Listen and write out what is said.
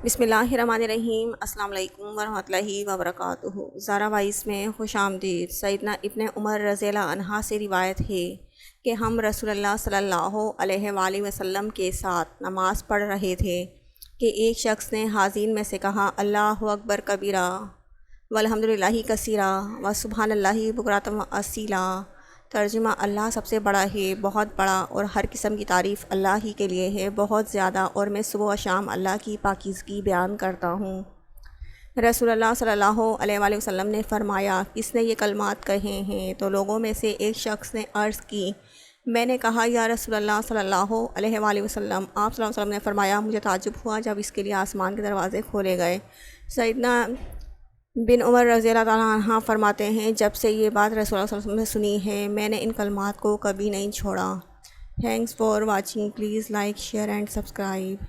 بسم اللہ الرحمن الرحیم۔ السلام علیکم ورحمۃ اللہ وبرکاتہ۔ زارا وائس میں خوش آمدید۔ سیدنا ابن عمر رضی اللہ عنہ سے روایت ہے کہ ہم رسول اللہ صلی اللہ علیہ وآلہ وسلم کے ساتھ نماز پڑھ رہے تھے کہ ایک شخص نے حاضرین میں سے کہا، اللہ اکبر کبیرہ والحمد للہ کثیرہ وسبحان اللہ بکرۃ واصیلا۔ ترجمہ: اللہ سب سے بڑا ہے، بہت بڑا، اور ہر قسم کی تعریف اللہ ہی کے لیے ہے، بہت زیادہ، اور میں صبح و شام اللہ کی پاکیزگی بیان کرتا ہوں۔ رسول اللہ صلی اللہ علیہ وآلہ وسلم نے فرمایا، کس نے یہ کلمات کہے ہیں؟ تو لوگوں میں سے ایک شخص نے عرض کی، میں نے کہا، یا رسول اللہ صلی اللہ علیہ وآلہ وسلم۔ آپ صلی اللہ علیہ وسلم نے فرمایا، مجھے تعجب ہوا جب اس کے لیے آسمان کے دروازے کھولے گئے۔ سیدنا بن عمر رضی اللہ تعالیٰ عنہ فرماتے ہیں، جب سے یہ بات رسول اللہ صلی اللہ علیہ وسلم نے سنی ہے، میں نے ان کلمات کو کبھی نہیں چھوڑا۔ Thanks for watching, please like, share and subscribe.